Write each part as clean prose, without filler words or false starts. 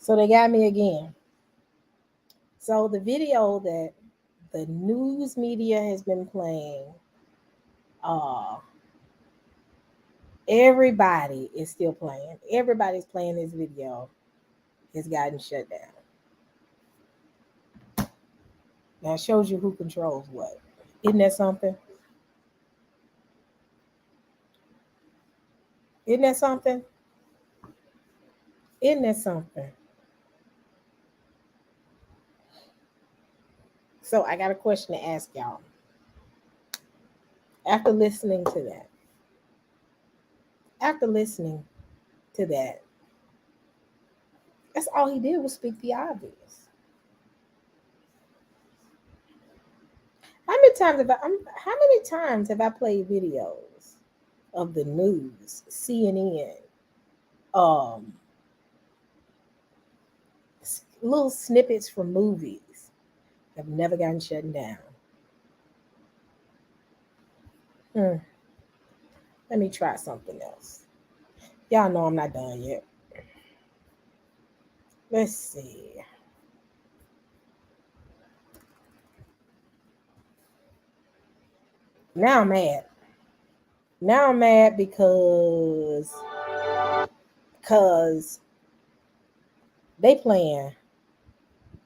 So they got me again. So the video that the news media has been playing, uh, everybody is still playing. Everybody's playing this video. Has gotten shut down. Now it shows you who controls what. Isn't that something? Isn't that something? Isn't that something? So I got a question to ask y'all. After listening to that, that's all he did was speak the obvious. How many times have I played videos of the news, CNN, little snippets from movies have never gotten shut down? Let me try something else. Y'all know I'm not done yet. Let's see. Now I'm mad. Now I'm mad because they playing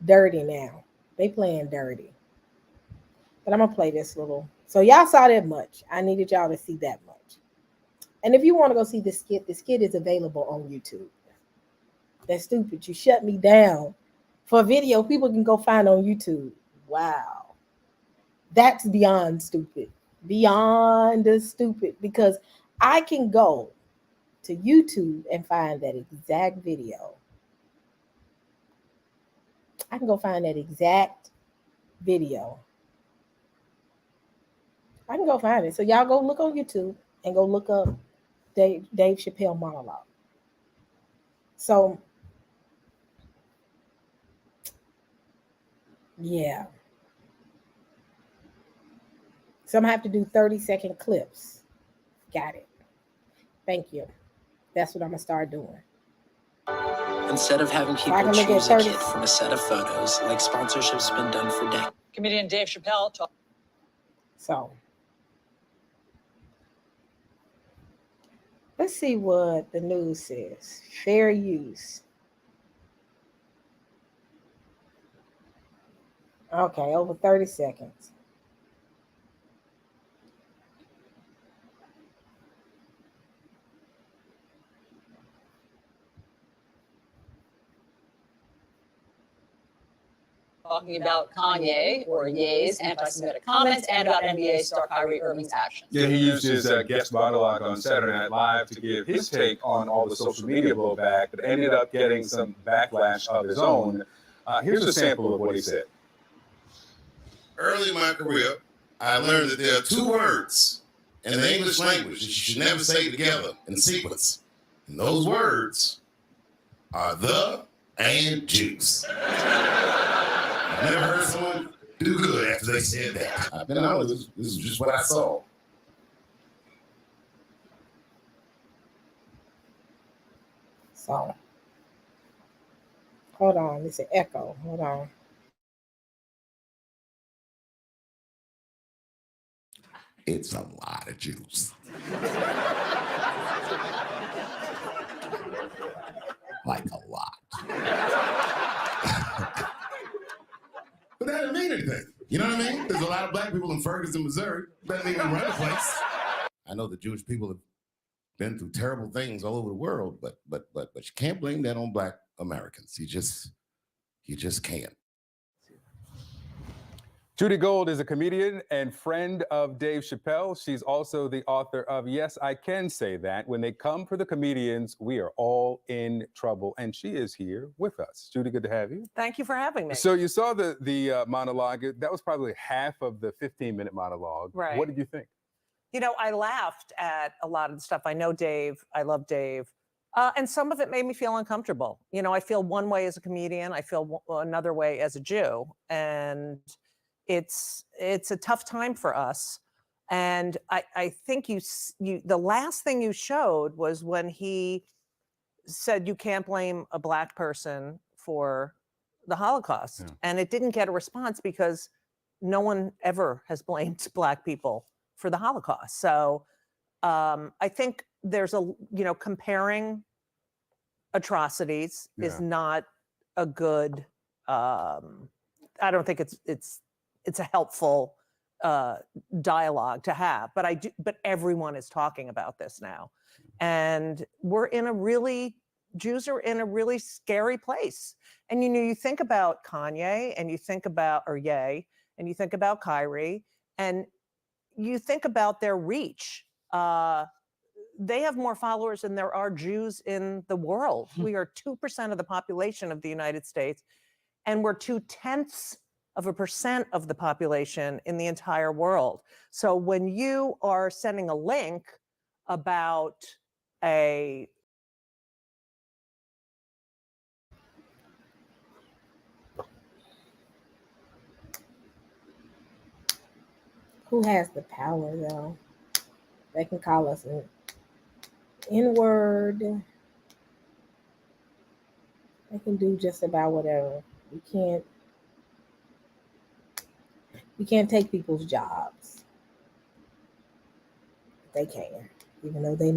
dirty now. They playing dirty. But I'm gonna play this little. So y'all saw that much. I needed y'all to see that much. And if you want to go see the skit is available on YouTube. That's stupid. You shut me down for a video people can go find on YouTube. Wow. That's beyond stupid. Beyond stupid. Because I can go to YouTube and find that exact video. I can go find that exact video. I can go find it. So y'all go look on YouTube and go look up Dave Chappelle monologue. So, yeah. So I'm going to have to do 30-second clips. Got it. Thank you. That's what I'm going to start doing. Instead of having people choose a kid from a set of photos, like sponsorship's been done for decades. Comedian Dave Chappelle talked. So, let's see what the news says. Fair use. Okay, over 30 seconds. Talking about Kanye or Ye's anti-Semitic comments and about NBA star Kyrie Irving's actions. Yeah, he used his guest monologue on Saturday Night Live to give his take on all the social media blowback, but ended up getting some backlash of his own. Here's a sample of what he said. Early in my career, I learned that there are two words in the English language that you should never say together in sequence. And those words are the and juice. I've never heard someone do good after they said that. I've been honest, this is just what I saw. So, hold on, it's an echo. Hold on. It's a lot of juice. Like a lot. But that doesn't mean anything. You know what I mean? There's a lot of black people in Ferguson, Missouri. Doesn't mean we run the place. I know the Jewish people have been through terrible things all over the world, but you can't blame that on black Americans. You just can't. Judy Gold is a comedian and friend of Dave Chappelle. She's also the author of Yes, I Can Say That. When they come for the comedians, we are all in trouble. And she is here with us. Judy, good to have you. Thank you for having me. So you saw the monologue. That was probably half of the 15-minute monologue. Right. What did you think? You know, I laughed at a lot of the stuff. I know Dave. I love Dave. And some of it made me feel uncomfortable. You know, I feel one way as a comedian. I feel another way as a Jew. And it's a tough time for us. And I think the last thing you showed was when he said you can't blame a black person for the Holocaust. And it didn't get a response because no one ever has blamed Black people for the Holocaust. So I think there's comparing atrocities is not a good, I don't think it's a helpful dialogue to have, but everyone is talking about this now. And Jews are in a really scary place. And, you think about Kanye and you think about, or Ye, and you think about Kyrie, and you think about their reach. They have more followers than there are Jews in the world. We are 2% of the population of the United States, and we're 0.2% of the population in the entire world. So when you are sending a link about who has the power, though? They can call us an N-word. They can do just about whatever. You can't take people's jobs. They can, even though they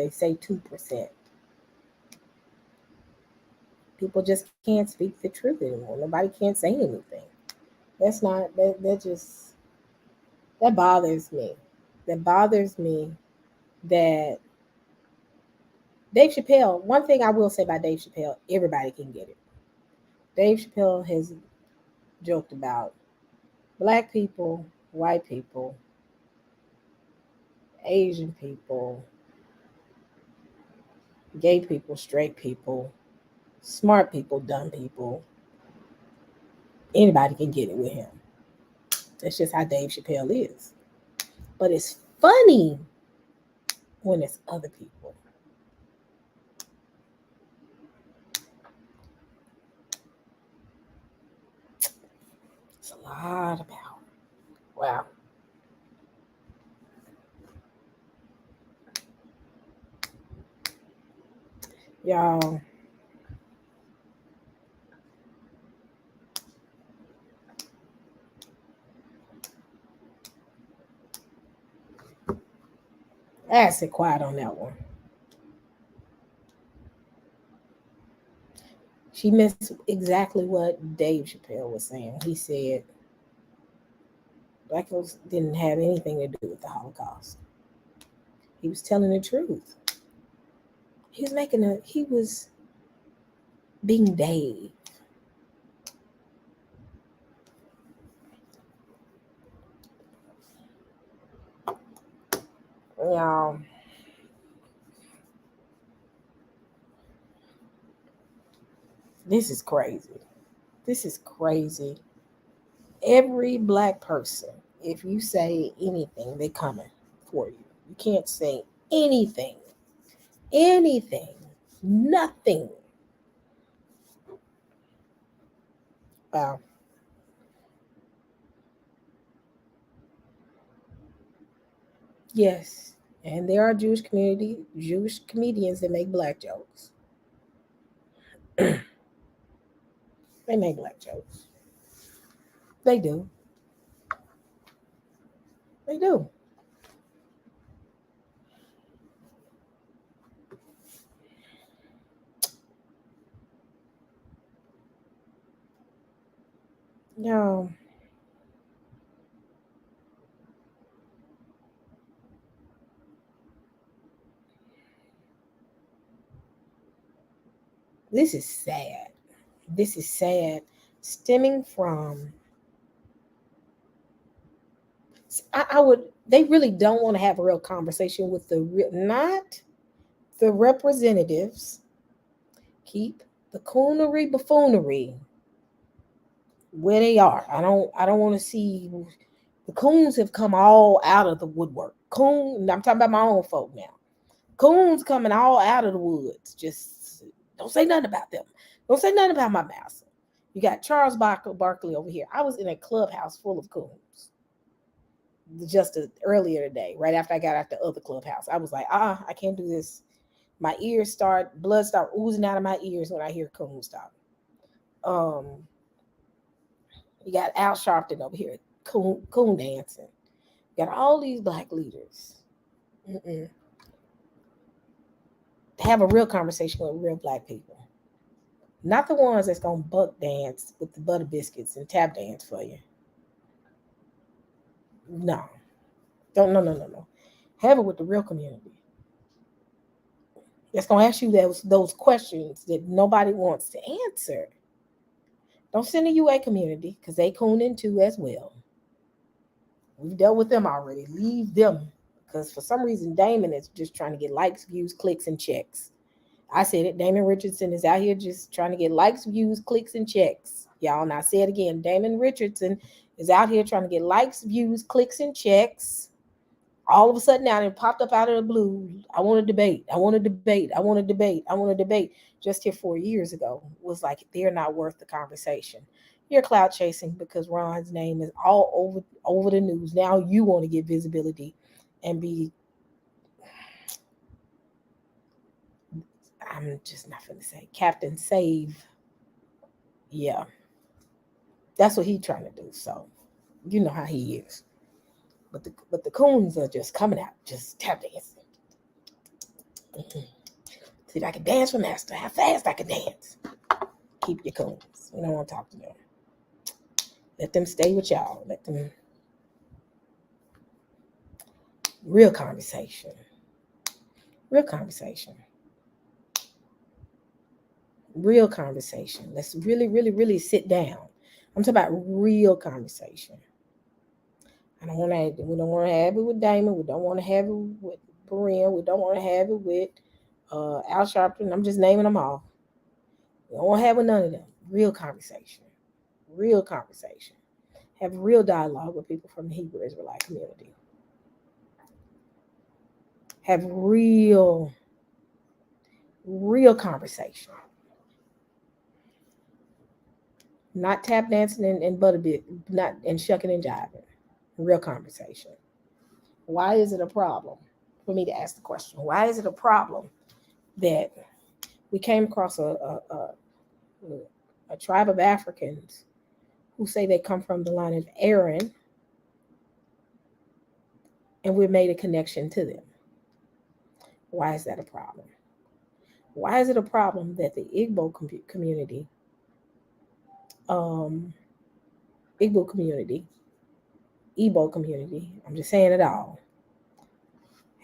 say 2%. People just can't speak the truth anymore. Nobody can't say anything. That bothers me. That bothers me that Dave Chappelle, one thing I will say about Dave Chappelle, everybody can get it. Dave Chappelle has joked about Black people, white people, Asian people, gay people, straight people, smart people, dumb people. Anybody can get it with him. That's just how Dave Chappelle is. But it's funny when it's other people. It's a lot of power. Wow. Y'all, I sit quiet on that one. She missed exactly what Dave Chappelle was saying. He said Black folks didn't have anything to do with the Holocaust. He was telling the truth. He was being Dave. Y'all, this is crazy. This is crazy. Every Black person, if you say anything, they coming for you. You can't say anything. Nothing. Wow. Yes. And there are Jewish comedians that make Black jokes. They make Black jokes. They do. They do. No. This is sad. This is sad, stemming from. They really don't want to have a real conversation with not the representatives. Keep the coonery buffoonery where they are. I don't want to see. The coons have come all out of the woodwork. I'm talking about my own folk now. Coons coming all out of the woods. Just don't say nothing about them. Don't say nothing about my master. You got Charles Barkley over here. I was in a clubhouse full of coons just earlier today, right after I got out the other clubhouse. I was like, I can't do this. My blood start oozing out of my ears when I hear coons talk. You got Al Sharpton over here, coon dancing. You got all these black leaders. Have a real conversation with real black people. Not the ones that's going to buck dance with the butter biscuits and tap dance for you. No. No. Have it with the real community. That's going to ask you those questions that nobody wants to answer. Don't send the UA community because they coon in too as well. We've dealt with them already. Leave them, because for some reason Damon is just trying to get likes, views, clicks, and checks. I said it. Damon Richardson is out here just trying to get likes, views, clicks, and checks. Y'all, and I say it again. Damon Richardson is out here trying to get likes, views, clicks, and checks. All of a sudden now it popped up out of the blue. I want to debate. Just here 4 years ago was like, they're not worth the conversation. You're cloud chasing because Ron's name is all over the news. Now you want to get visibility and be, I'm just not going to say Captain Save. Yeah. That's what he's trying to do. So you know how he is. But the coons are just coming out, just tap dancing. See if I can dance for master, how fast I can dance. Keep your coons. We don't want to talk to them. Let them stay with y'all. Let them. Real conversation. Let's really sit down. I'm talking about real conversation. We don't want to have it with Damon. We don't want to have it with Berean. We don't want to have it with Al Sharpton. I'm just naming them all. We don't want to have with none of them. Real conversation. Have real dialogue with people from the Hebrew Israelite community. Have real conversation. Not tap dancing and butterbit, not and shucking and jiving. Real conversation. Why is it a problem for me to ask the question? Why is it a problem that we came across a tribe of Africans who say they come from the line of Aaron, and we made a connection to them? Why is that a problem? Why is it a problem that the Igbo community, I'm just saying it all,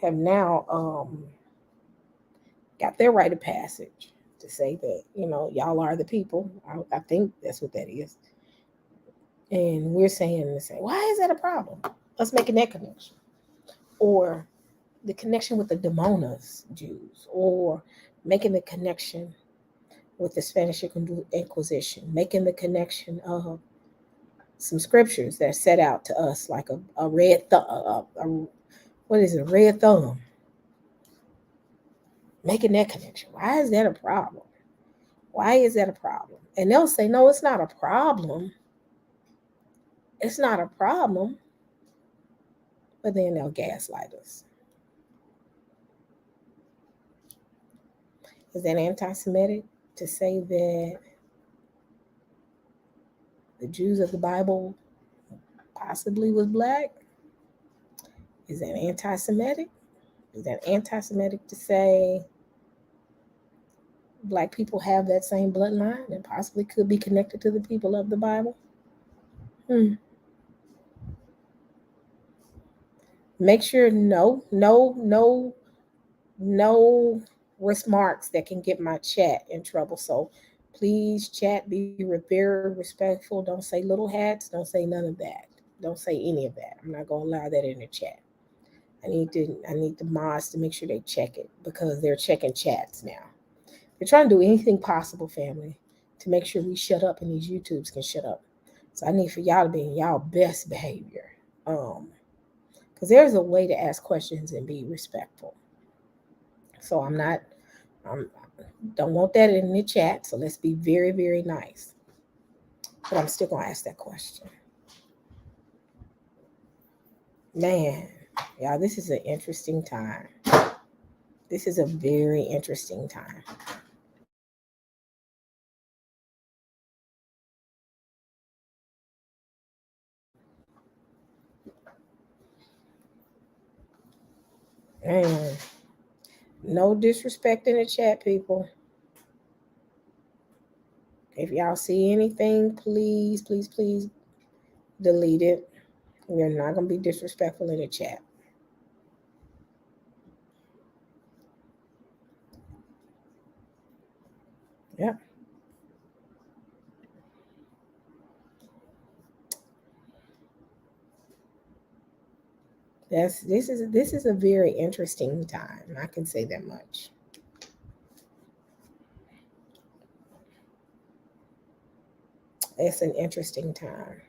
have now got their rite of passage to say that, y'all are the people. I think that's what that is. And we're saying, why is that a problem? Let's make that connection. Or the connection with the Demonas Jews, or making the connection with the Spanish Inquisition, making the connection of some scriptures that set out to us like a red thumb. What is it? A red thumb. Making that connection. Why is that a problem? And they'll say, no, it's not a problem. But then they'll gaslight us. Is that anti-Semitic to say that the Jews of the Bible possibly was black? Is that anti-Semitic? Is that anti-Semitic to say black people have that same bloodline and possibly could be connected to the people of the Bible? Make sure no remarks that can get my chat in trouble. So please, chat, be very respectful. Don't say little hats. Don't say none of that. Don't say any of that. I'm not going to allow that in the chat. I need the mods to make sure they check it, because they're checking chats now. They're trying to do anything possible, family, to make sure we shut up and these YouTubes can shut up. So I need for y'all to be in y'all best behavior. Because there's a way to ask questions and be respectful. So don't want that in the chat. So let's be very, very nice. But I'm still going to ask that question. Man, y'all, this is an interesting time. This is a very interesting time. Man, no disrespect in the chat, people. If y'all see anything, please, please, please delete it. We're not going to be disrespectful in the chat. Yep. This is a very interesting time. I can say that much. It's an interesting time.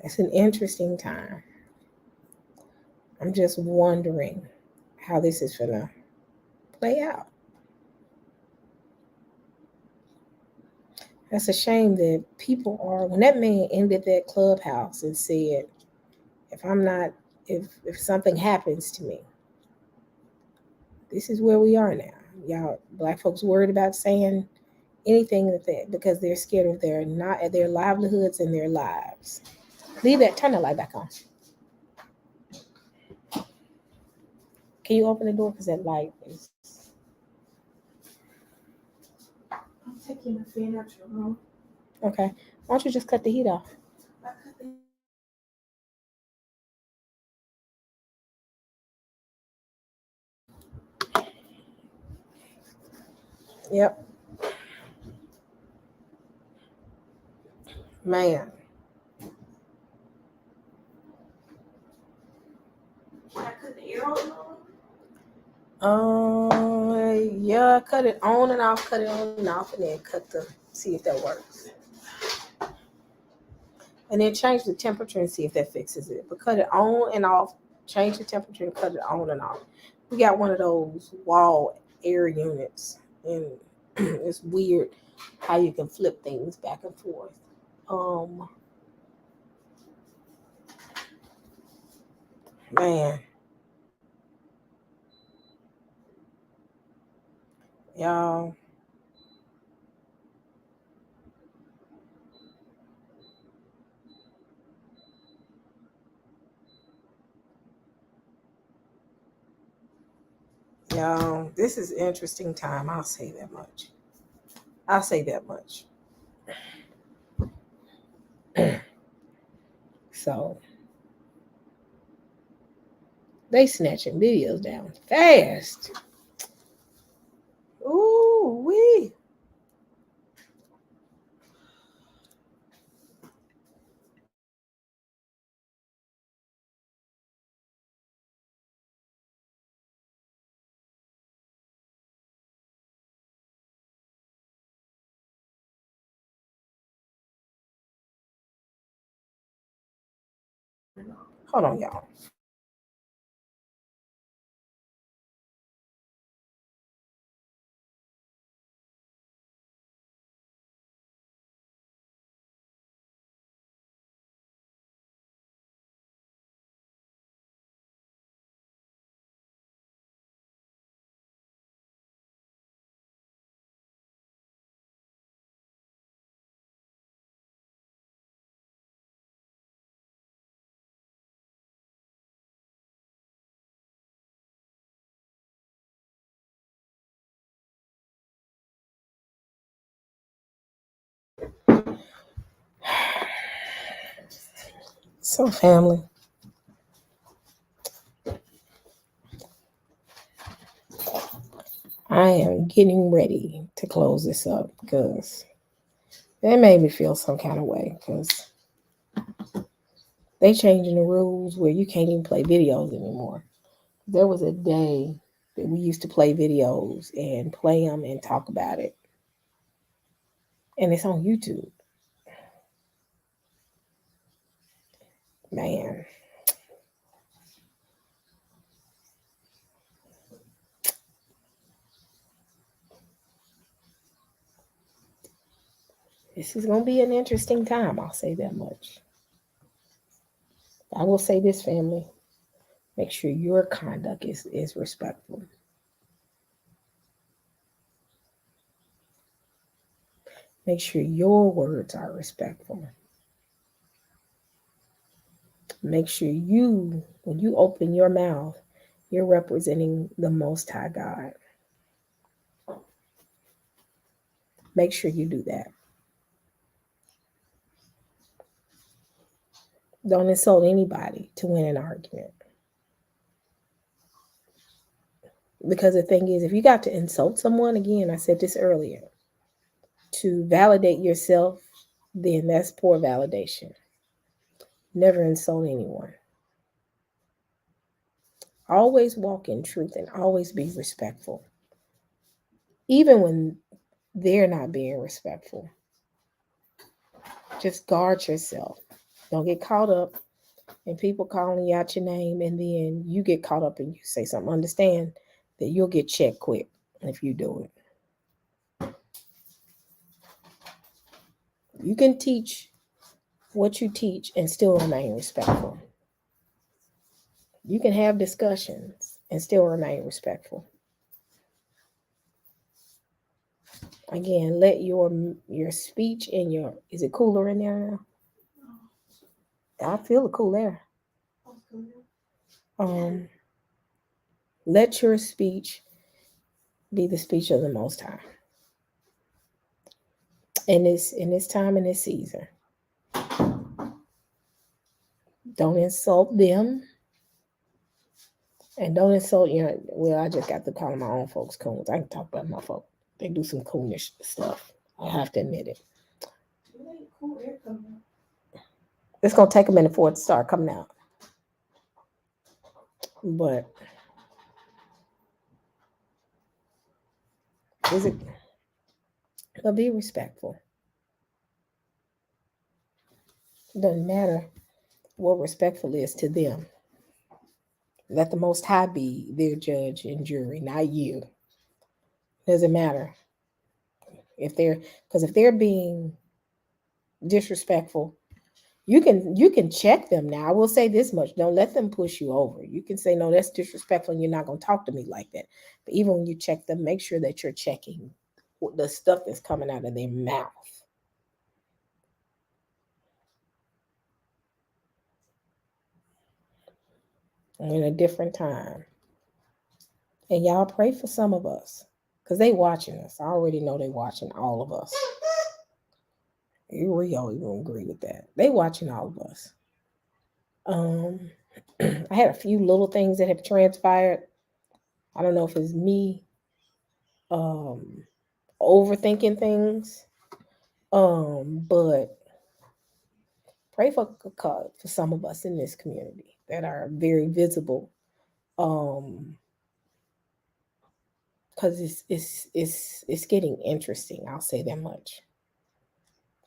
It's an interesting time. I'm just wondering how this is going to play out. That's a shame that people are, when that man ended that clubhouse and said, if something happens to me, this is where we are now. Y'all, Black folks worried about saying anything because they're scared of their livelihoods and their lives. Leave that, turn the light back on. Can you open the door? Because that light is. I'm taking the fan out your room. Okay. Why don't you just cut the heat off? Yep. Man. I cut the air on? Yeah, cut it on and off, cut it on and off, and then see if that works. And then change the temperature and see if that fixes it. But cut it on and off, change the temperature and cut it on and off. We got one of those wall air units, and it's weird how you can flip things back and forth. Man. Y'all. Y'all, this is an interesting time. I'll say that much. So, they snatching videos down fast. Ooh, wee. Hold on, y'all. So, family, I am getting ready to close this up because it made me feel some kind of way because they changing the rules where you can't even play videos anymore. There was a day that we used to play videos and play them and talk about it. And it's on YouTube. Man. This is going to be an interesting time. I'll say that much. I will say this, family. Make sure your conduct is respectful. Make sure your words are respectful. Make sure you, when you open your mouth, you're representing the Most High God. Make sure you do that. Don't insult anybody to win an argument. Because the thing is, if you got to insult someone, again, I said this earlier, to validate yourself, then that's poor validation. Never insult anyone. Always walk in truth and always be respectful. Even when they're not being respectful. Just guard yourself. Don't get caught up in people calling you out your name and then you get caught up and you say something. Understand that you'll get checked quick if you do it. You can teach what you teach and still remain respectful. You can have discussions and still remain respectful. Again, let your speech and your, is it cooler in there now? I feel the cool air. Let your speech be the speech of the Most High. In this time, in this season. Don't insult them. And don't insult, well, I just got to call my own folks coons. I can talk about my folks. They do some coonish stuff. I have to admit it. It's going to take a minute for it to start coming out. But but be respectful. It doesn't matter what respectful is to them. Let the Most High be their judge and jury, not you. Doesn't matter. If they're being disrespectful, you can check them now. I will say this much. Don't let them push you over. You can say, no, that's disrespectful and you're not going to talk to me like that. But even when you check them, make sure that you're checking the stuff that's coming out of their mouth. In a different time. And y'all pray for some of us. Because they watching us. I already know they watching all of us. We all even agree with that. They watching all of us. I had a few little things that have transpired. I don't know if it's me overthinking things. But pray for some of us in this community that are very visible. Because it's getting interesting. I'll say that much.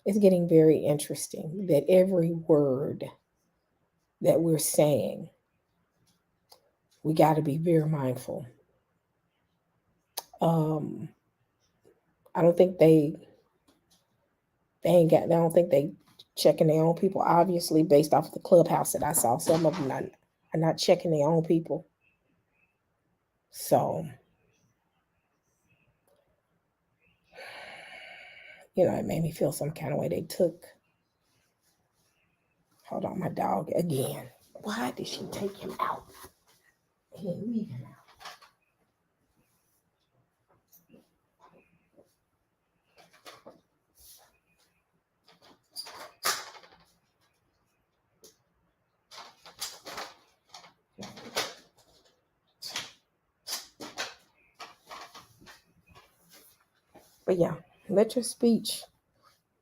It's getting very interesting that every word that we're saying, we got to be very mindful. I don't think they checking their own people. Obviously, based off of the clubhouse that I saw, some of them are not checking their own people. So, it made me feel some kind of way. They took, hold on, my dog again. Why did she take him out? He didn't leave him out. But yeah, let your speech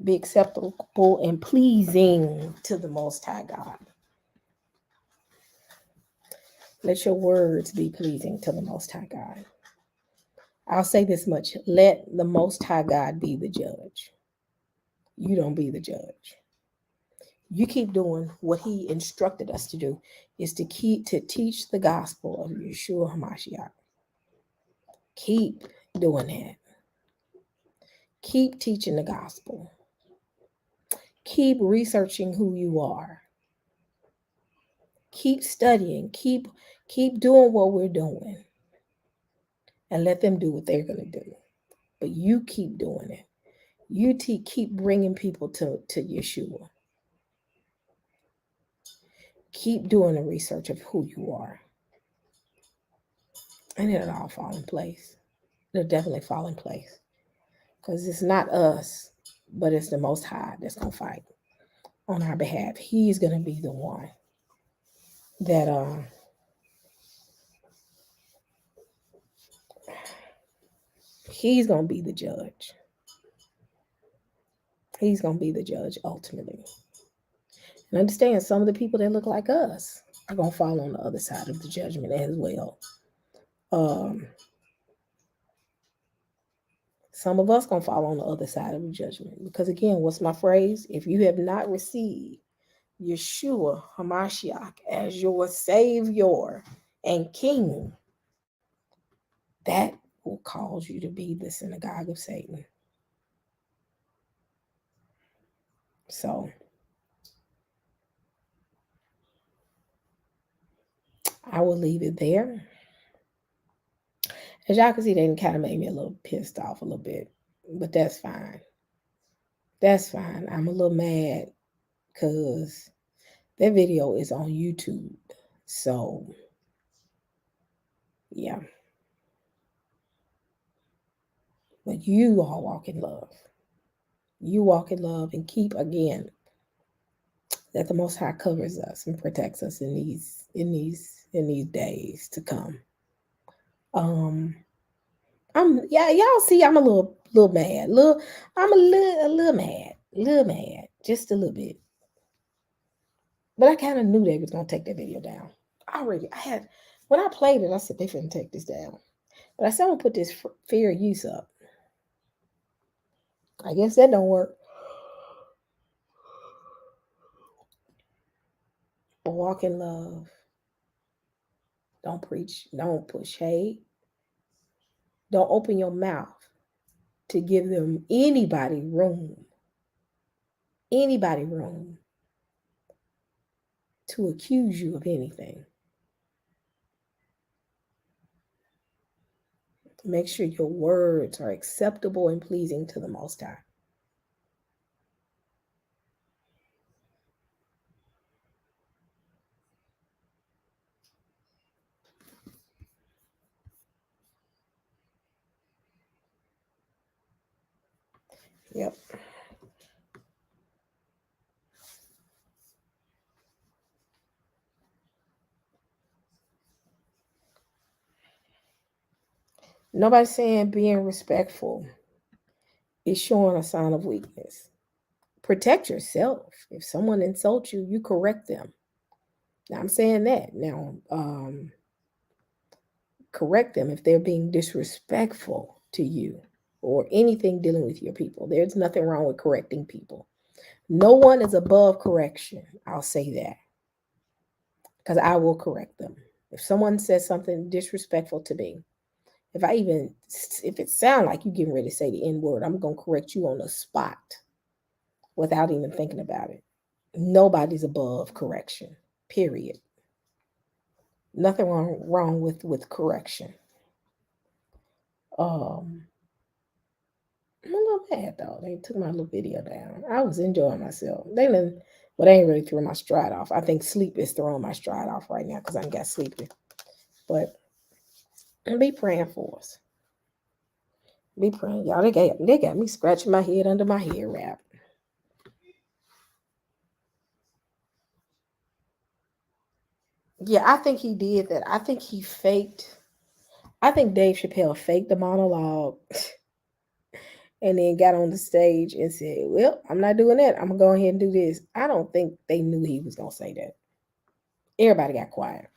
be acceptable and pleasing to the Most High God. Let your words be pleasing to the Most High God. I'll say this much. Let the Most High God be the judge. You don't be the judge. You keep doing what he instructed us to do, is to teach the gospel of Yeshua HaMashiach. Keep doing that. Keep teaching the gospel. Keep researching who you are. Keep studying. Keep doing what we're doing. And let them do what they're going to do. But you keep doing it. keep bringing people to Yeshua. Keep doing the research of who you are. And it'll all fall in place. It'll definitely fall in place. Because it's not us, but it's the Most High that's going to fight on our behalf. He's going to be the one that he's going to be the judge. He's going to be the judge ultimately. And understand, some of the people that look like us are going to fall on the other side of the judgment as well. Some of us going to fall on the other side of the judgment. Because again, what's my phrase? If you have not received Yeshua HaMashiach as your Savior and King, that will cause you to be the synagogue of Satan. So, I will leave it there. As y'all can see, they kind of made me a little pissed off a little bit, but that's fine. That's fine. I'm a little mad because that video is on YouTube. So, yeah. But you all walk in love. You walk in love and keep, again, that the Most High covers us and protects us in these days to come. Y'all see, I'm a little mad. I'm a little mad, just a little bit. But I kind of knew they was gonna take that video down. When I played it, I said they finna take this down. But I said I'm gonna put this fair use up. I guess that don't work. But walk in love. Don't preach. Don't push hate. Don't open your mouth to give them anybody room to accuse you of anything. Make sure your words are acceptable and pleasing to the Most High. Yep. Nobody's saying being respectful is showing a sign of weakness. Protect yourself. If someone insults you, you correct them. Now, I'm saying that. Now, correct them if they're being disrespectful to you or anything dealing with your people. There's nothing wrong with correcting people. No one is above correction. I'll say that. Because I will correct them. If someone says something disrespectful to me, if it sounds like you getting ready to say the N-word, I'm going to correct you on the spot without even thinking about it. Nobody's above correction, period. Nothing wrong with correction. I'm a little mad though. They took my little video down. I was enjoying myself. They ain't really threw my stride off. I think sleep is throwing my stride off right now because I ain't got sleepy. But be praying for us. Be praying, y'all. They got me scratching my head under my hair wrap. Yeah, I think he did that. I think Dave Chappelle faked the monologue and then got on the stage and said, well, I'm not doing that. I'm going to go ahead and do this. I don't think they knew he was going to say that. Everybody got quiet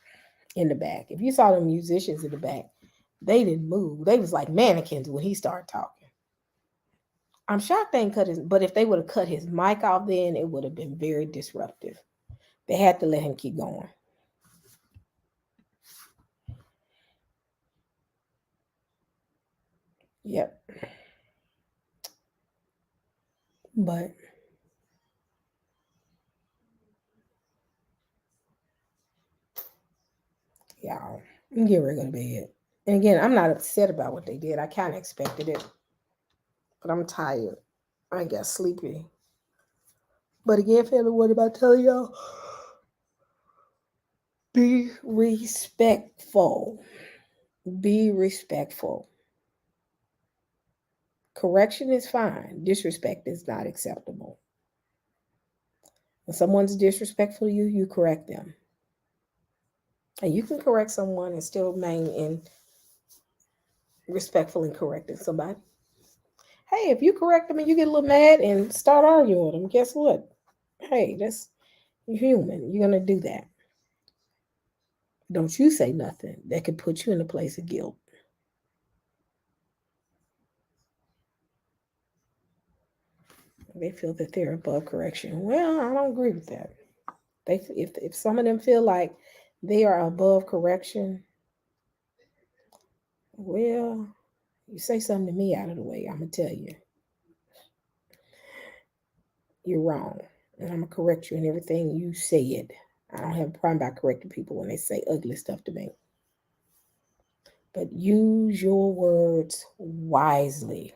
in the back. If you saw the musicians in the back, they didn't move. They was like mannequins when he started talking. I'm shocked they didn't but if they would have cut his mic off then, it would have been very disruptive. They had to let him keep going. Yep. But y'all, I'm getting ready to go to bed. And again, I'm not upset about what they did. I kind of expected it. But I'm tired. I got sleepy. But again, family, what am I telling y'all? Be respectful. Be respectful. Correction is fine. Disrespect is not acceptable. When someone's disrespectful to you, you correct them. And you can correct someone and still remain in respectful and correcting somebody. Hey, if you correct them and you get a little mad and start arguing with them, guess what? Hey, that's human. You're going to do that. Don't you say nothing that could put you in a place of guilt. They feel that they're above correction. Well, I don't agree with that. If some of them feel like they are above correction, well, you say something to me out of the way, I'm going to tell you. You're wrong. And I'm going to correct you in everything you said. I don't have a problem by correcting people when they say ugly stuff to me. But use your words wisely.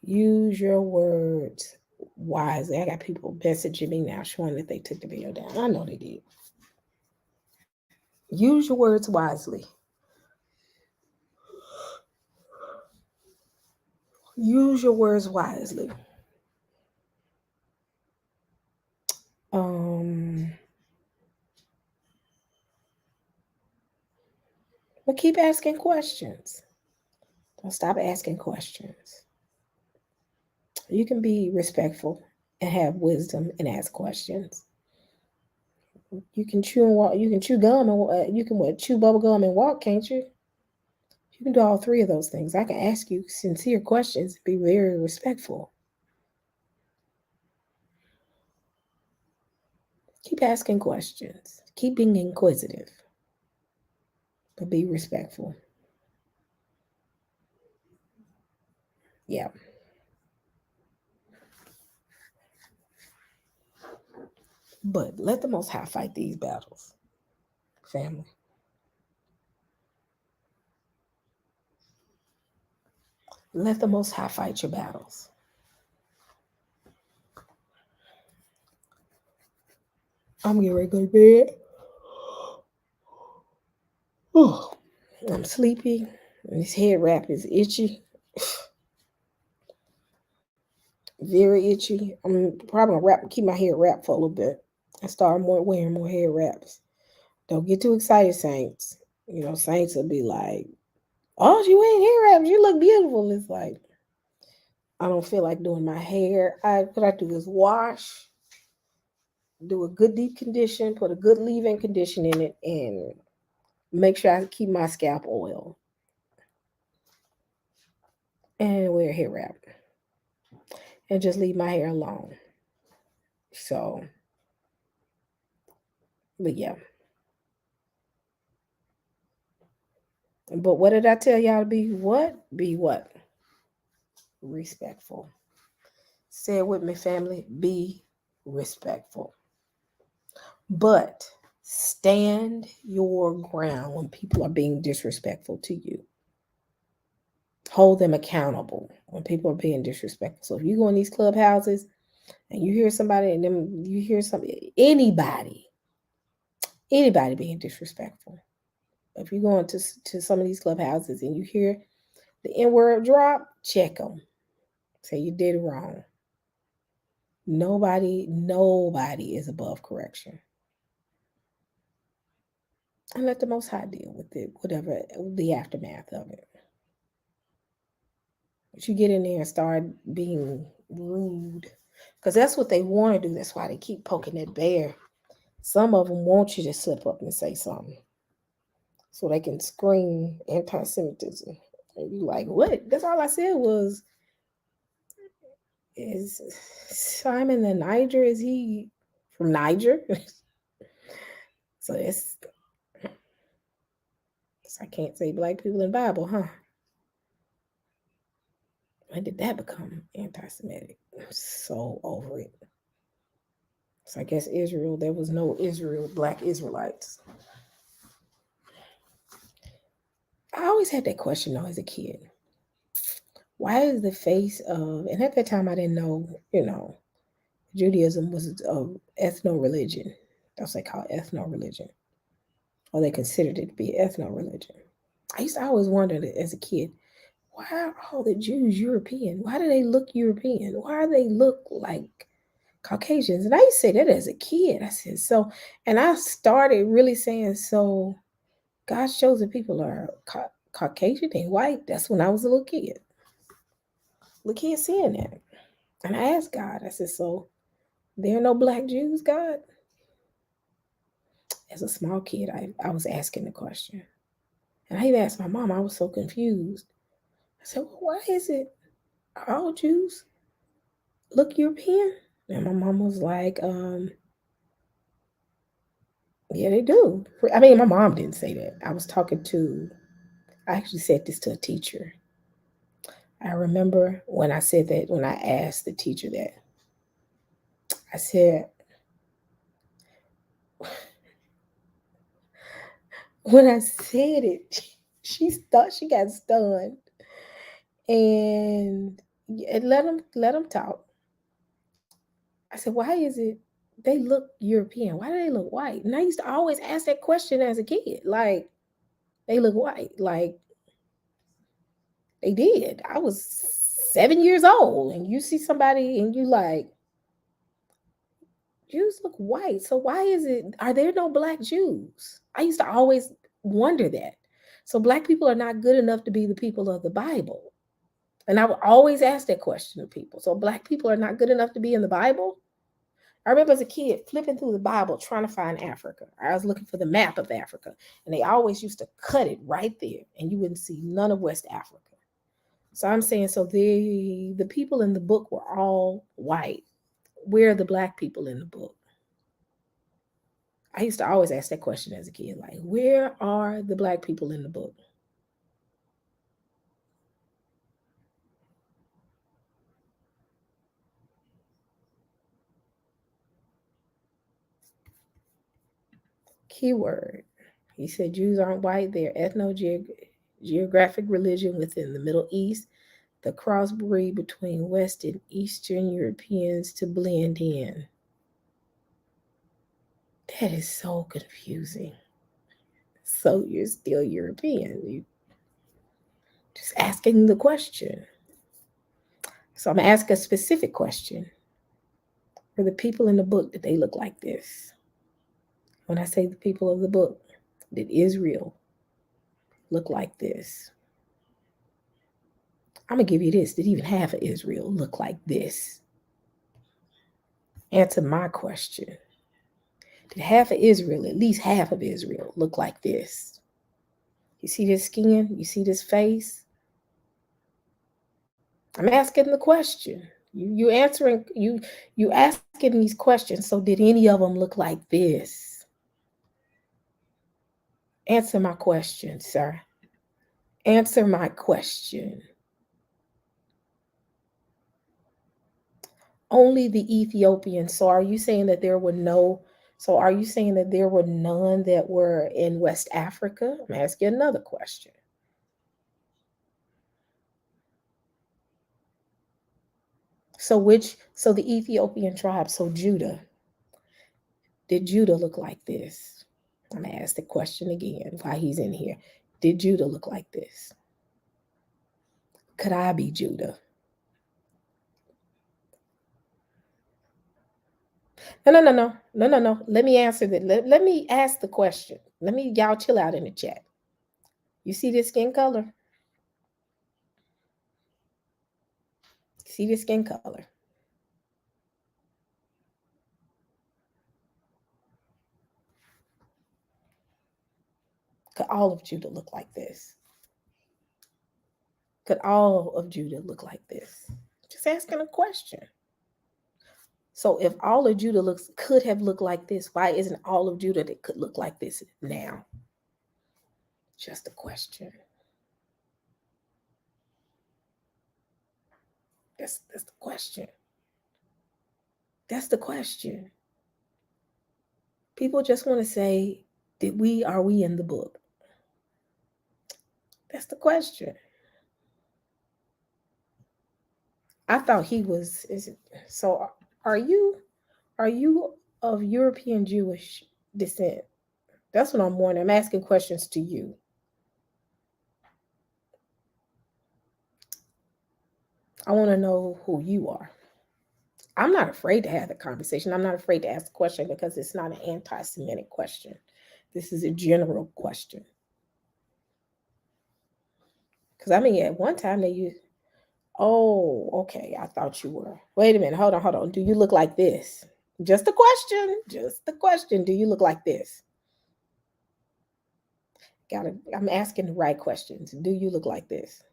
Use your words wisely. I got people messaging me now showing that they took the video down. I know they did. Use your words wisely. Use your words wisely. But keep asking questions. Don't stop asking questions. You can be respectful and have wisdom and ask questions. You can chew and walk. You can chew gum and you can chew bubble gum and walk, can't you? You can do all three of those things. I can ask you sincere questions, be very respectful. Keep asking questions. Keep being inquisitive, but be respectful. Yeah. But let the Most High fight these battles, family. Let the Most High fight your battles. I'm getting ready to go to bed. Oh, I'm sleepy. And this head wrap is itchy. Very itchy. I'm probably gonna keep my hair wrapped for a little bit. I start wearing more hair wraps. Don't get too excited, saints. You know, saints will be like, "Oh, you wearing hair wraps? You look beautiful." It's like I don't feel like doing my hair. What I do is wash, do a good deep condition, put a good leave-in condition in it, and make sure I keep my scalp oil and wear a hair wrap, and just leave my hair alone. So, but yeah. But what did I tell y'all to be? What? Be what? Respectful. Say it with me, family. Be respectful. But stand your ground when people are being disrespectful to you. Hold them accountable when people are being disrespectful. So if you go in these clubhouses and you hear somebody and then you hear anybody being disrespectful. If you go into some of these clubhouses and you hear the N-word drop, check them. Say you did it wrong. Nobody is above correction. And let the Most High deal with it, whatever the aftermath of it. But you get in there and start being rude, because that's what they want to do. That's why they keep poking that bear. Some of them want you to slip up and say something so they can scream anti-Semitism. And you like, what? That's all I said was, is Simon the Niger? Is he from Niger? So I can't say black people in the Bible, huh? When did that become anti-Semitic? I'm so over it. So I guess Israel, there was no black Israelites. I always had that question though as a kid. why is the face of, and at that time I didn't know, Judaism was an ethno-religion. That's what they call ethno-religion. Or they considered it to be ethno-religion. I used to always wonder as a kid, why are all the Jews European? Why do they look European? Why do they look like Caucasians? And I used to say that as a kid. I said, so, and I started really saying, so God's chosen people are Caucasian and white. That's when I was a little kid. Little kid seeing that. And I asked God, I said, so there are no black Jews, God? As a small kid, I was asking the question. And I even asked my mom, I was so confused. I said, well, why is it all Jews look European? And my mom was like, yeah, they do. I mean, my mom didn't say that. I actually said this to a teacher. I remember when I said that, when I asked the teacher that, I said, when I said it, she thought she got stunned. And let them talk. I said, why is it they look European? Why do they look white? And I used to always ask that question as a kid. Like, they look white. Like, they did. I was 7 years old, and you see somebody and you like, Jews look white. So why is it, are there no black Jews? I used to always wonder that. So black people are not good enough to be the people of the Bible. And I would always ask that question to people. So black people are not good enough to be in the Bible? I remember as a kid flipping through the Bible trying to find Africa. I was looking for the map of Africa, and they always used to cut it right there, and you wouldn't see none of West Africa. So I'm saying, so the people in the book were all white. Where are the black people in the book? I used to always ask that question as a kid, like, where are the black people in the book? Keyword. He said Jews aren't white, they're ethno-geographic religion within the Middle East, the crossbreed between West and Eastern Europeans to blend in. That is so confusing. So you're still European. You just asking the question. So I'm gonna ask a specific question. For the people in the book, did they look like this? When I say the people of the book, did Israel look like this? I'm gonna give you this. Did even half of Israel look like this? Answer my question. Did half of Israel, at least half of Israel, look like this? You see this skin? You see this face? I'm asking the question. You answering, you asking these questions. So did any of them look like this? Answer my question, sir. Answer my question. Only the Ethiopians. So are you saying that there were no, so are you saying that there were none that were in West Africa? I'm asking you another question. So the Ethiopian tribe, so Judah, did Judah look like this? I'm gonna ask the question again while he's in here. Did Judah look like this? Could I be Judah? No. Let me answer that. Let me ask the question. Y'all chill out in the chat. You see this skin color? See this skin color? Could all of Judah look like this? Could all of Judah look like this? Just asking a question. So if all of Judah could have looked like this, why isn't all of Judah that could look like this now? Just a question. That's the question. That's the question. People just want to say, are we in the book? That's the question. I thought he was. So are you of European Jewish descent? That's what I'm wondering. I'm asking questions to you. I want to know who you are. I'm not afraid to have the conversation. I'm not afraid to ask the question because it's not an anti-Semitic question. This is a general question. Because I mean, at one time they used, oh, okay, I thought you were. Wait a minute, hold on. Do you look like this? Just a question. Do you look like this? I'm asking the right questions. Do you look like this?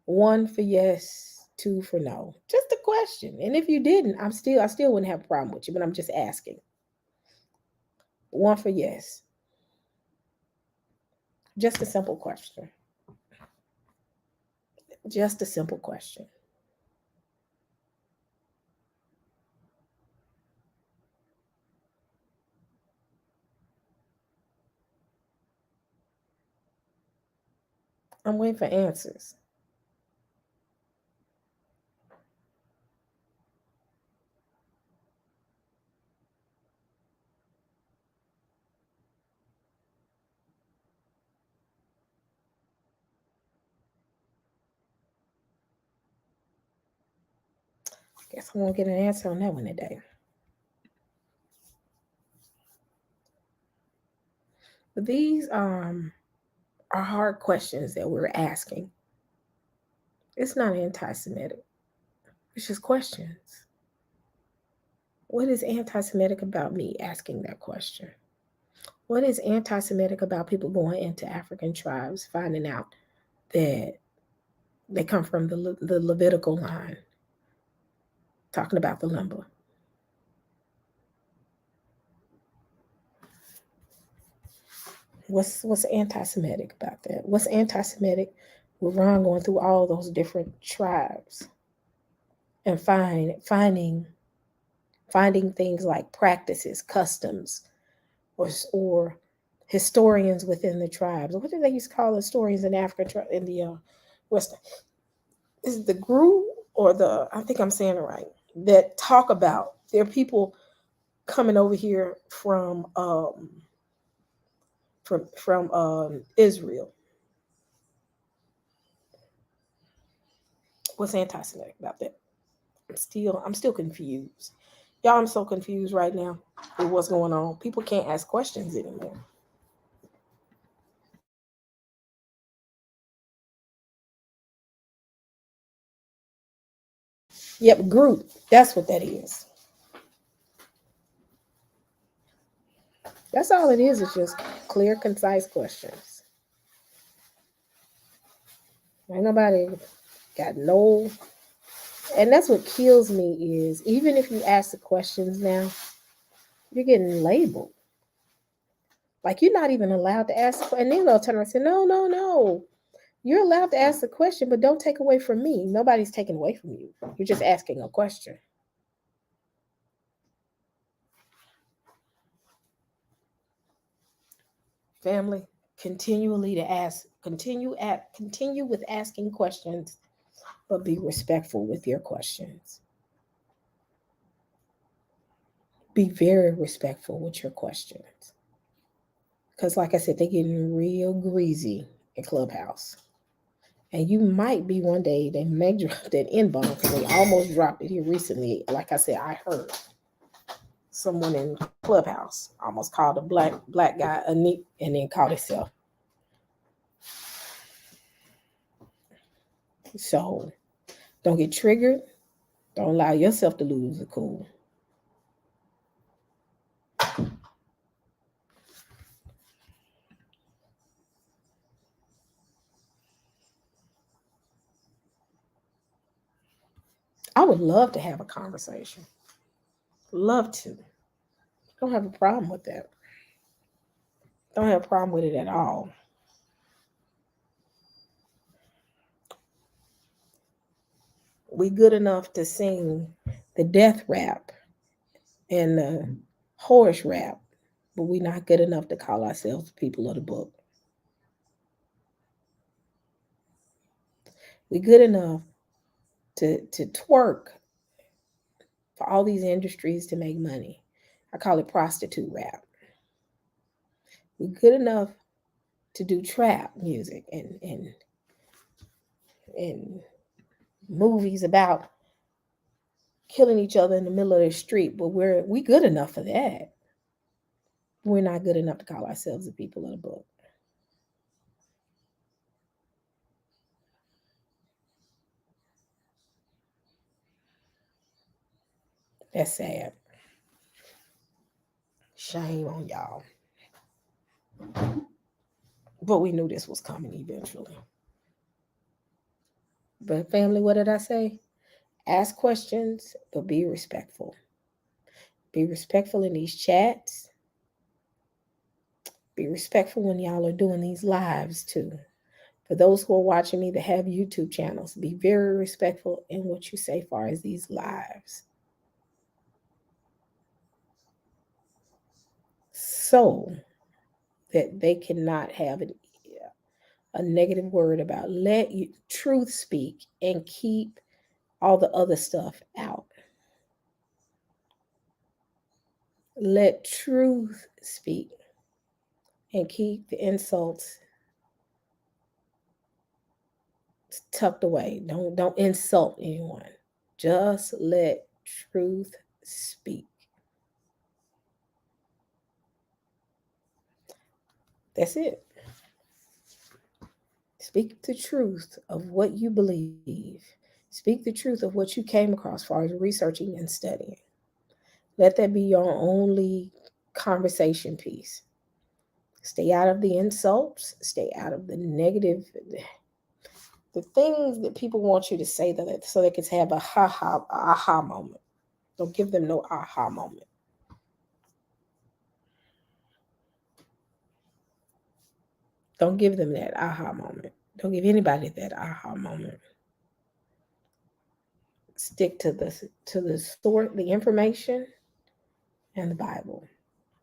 1 for yes, 2 for no. Just a question. And if you didn't, I still wouldn't have a problem with you, but I'm just asking. 1 for yes. Just a simple question. Just a simple question. I'm waiting for answers. Guess I won't get an answer on that one today. But these are hard questions that we're asking. It's not anti-Semitic. It's just questions. What is anti-Semitic about me asking that question? What is anti-Semitic about people going into African tribes, finding out that they come from the Levitical line, talking about the lumber? What's anti-Semitic about that? What's anti-Semitic with Ron going through all those different tribes and finding things like practices, customs, or historians within the tribes? What do they used to call historians in Africa, in the West? Is it the GRU or the? I think I'm saying it right. That talk about there are people coming over here from Israel. What's anti-Semitic about that? I'm still confused. Y'all, I'm so confused right now with what's going on. People can't ask questions anymore. Yep, group. That's what that is. That's all it is. It's just clear, concise questions. Ain't nobody got no. And that's what kills me is even if you ask the questions now, you're getting labeled. Like you're not even allowed to ask. And then they'll turn around and say, no. You're allowed to ask the question, but don't take away from me. Nobody's taking away from you. You're just asking a question. Family, continue with asking questions, but be respectful with your questions. Be very respectful with your questions. Because like I said, they're getting real greasy in Clubhouse. And you might be one day, they may drop that N-bomb because they almost dropped it here recently. Like I said, I heard someone in Clubhouse almost called a black guy a neat and then called himself. So don't get triggered. Don't allow yourself to lose the cool. I would love to have a conversation. Love to. Don't have a problem with that. Don't have a problem with it at all. We good enough to sing the death rap and the horse rap, but we're not good enough to call ourselves people of the book. We're good enough to twerk for all these industries to make money. I call it prostitute rap. We're good enough to do trap music and movies about killing each other in the middle of the street, but we good enough for that. We're not good enough to call ourselves the people of the book. That's sad. Shame on y'all. But we knew this was coming eventually. But family, what did I say? Ask questions, but be respectful. Be respectful in these chats. Be respectful when y'all are doing these lives too. For those who are watching me that have YouTube channels, be very respectful in what you say as far as these lives. So that they cannot have a negative word about. Let truth speak and keep all the other stuff out. Let truth speak and keep the insults tucked away. Don't insult anyone. Just let truth speak. That's it. Speak the truth of what you believe. Speak the truth of what you came across as far as researching and studying. Let that be your only conversation piece. Stay out of the insults. Stay out of the negative, the things that people want you to say so they can have a aha moment. Don't give them no aha moment. Don't give them that aha moment. Don't give anybody that aha moment. Stick to the source, the information, and the Bible,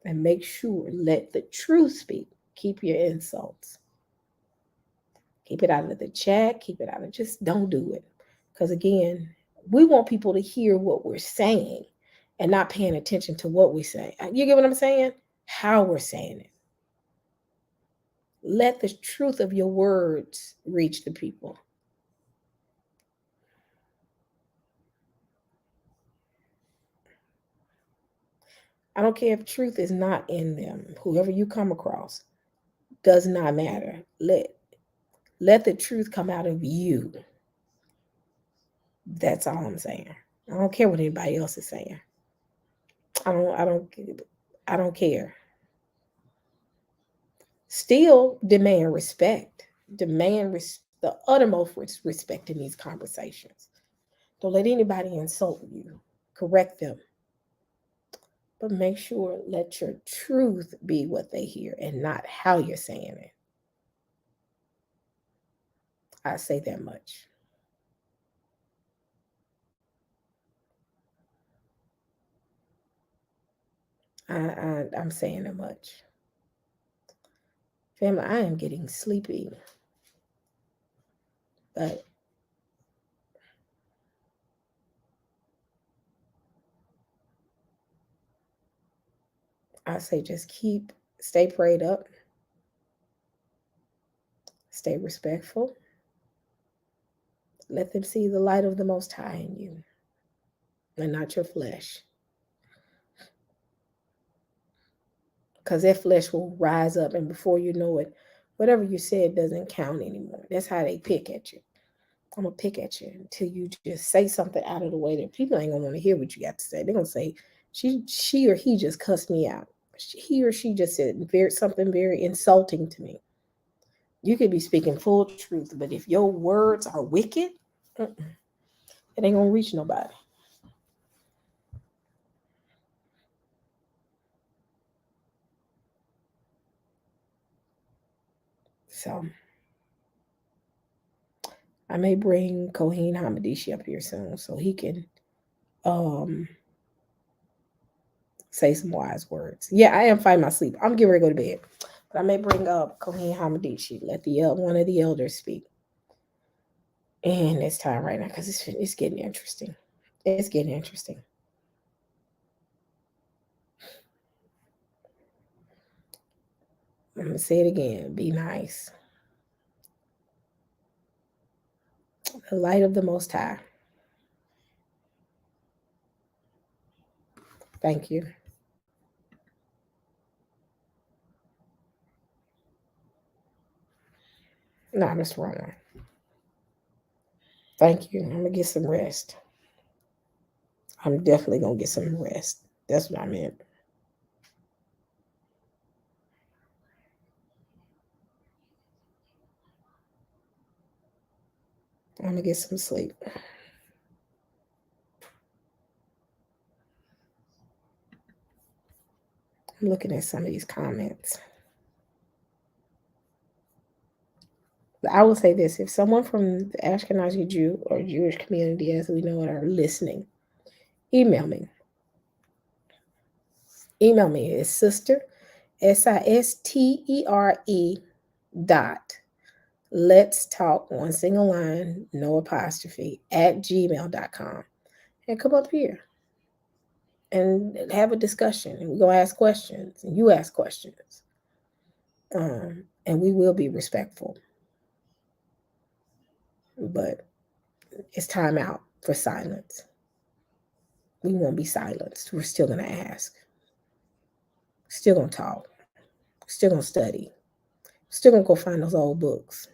and make sure let the truth speak. Keep your insults. Keep it out of the chat. Keep it out of. Just don't do it, because again, we want people to hear what we're saying and not paying attention to what we say. You get what I'm saying? How we're saying it. Let the truth of your words reach the people. I don't care if truth is not in them. Whoever you come across does not matter. Let the truth come out of you. That's all I'm saying. I don't care what anybody else is saying. I don't care. Still demand respect. Demand the uttermost respect in these conversations. Don't let anybody insult you. Correct them. But make sure let your truth be what they hear and not how you're saying it. I say that much. I'm saying that much. Family, I am getting sleepy. But I say just stay prayed up. Stay respectful. Let them see the light of the Most High in you and not your flesh. Because that flesh will rise up, and before you know it, whatever you said doesn't count anymore. That's how they pick at you. I'm going to pick at you until you just say something out of the way that people ain't going to want to hear what you got to say. They're going to say, she or he just cussed me out. He or she just said something very insulting to me. You could be speaking full truth, but if your words are wicked, it ain't going to reach nobody. So I may bring Cohen Hamadishi up here soon so he can say some wise words. Yeah, I am fighting my sleep. I'm getting ready to go to bed. But I may bring up Cohen Hamadishi, let one of the elders speak. And it's time right now because it's getting interesting. It's getting interesting. I'm going to say it again. Be nice. The light of the Most High. Thank you. No, that's wrong. Thank you. I'm going to get some rest. I'm definitely going to get some rest. That's what I meant. I'm going to get some sleep. I'm looking at some of these comments. But I will say this, if someone from the Ashkenazi Jew or Jewish community, as we know it, are listening, email me. Email me. It's sister, SISTERE dot let's talk, one single line, no apostrophe, @gmail.com. And come up here and have a discussion. And we're going to ask questions. And you ask questions. And we will be respectful. But it's time out for silence. We won't be silenced. We're still going to ask. Still going to talk. Still going to study. Still going to go find those old books.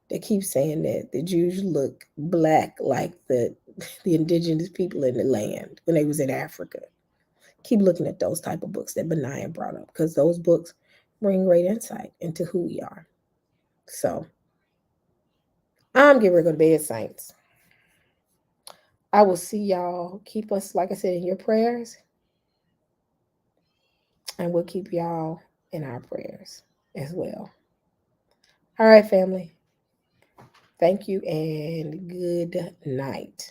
They keep saying that the Jews look black like the indigenous people in the land when they was in Africa. Keep looking at those type of books that Benaiah brought up, because those books bring great insight into who we are. So I'm getting ready to go to bed, saints. I will see y'all. Keep us, like I said, in your prayers. And we'll keep y'all in our prayers as well. All right, family. Thank you and good night.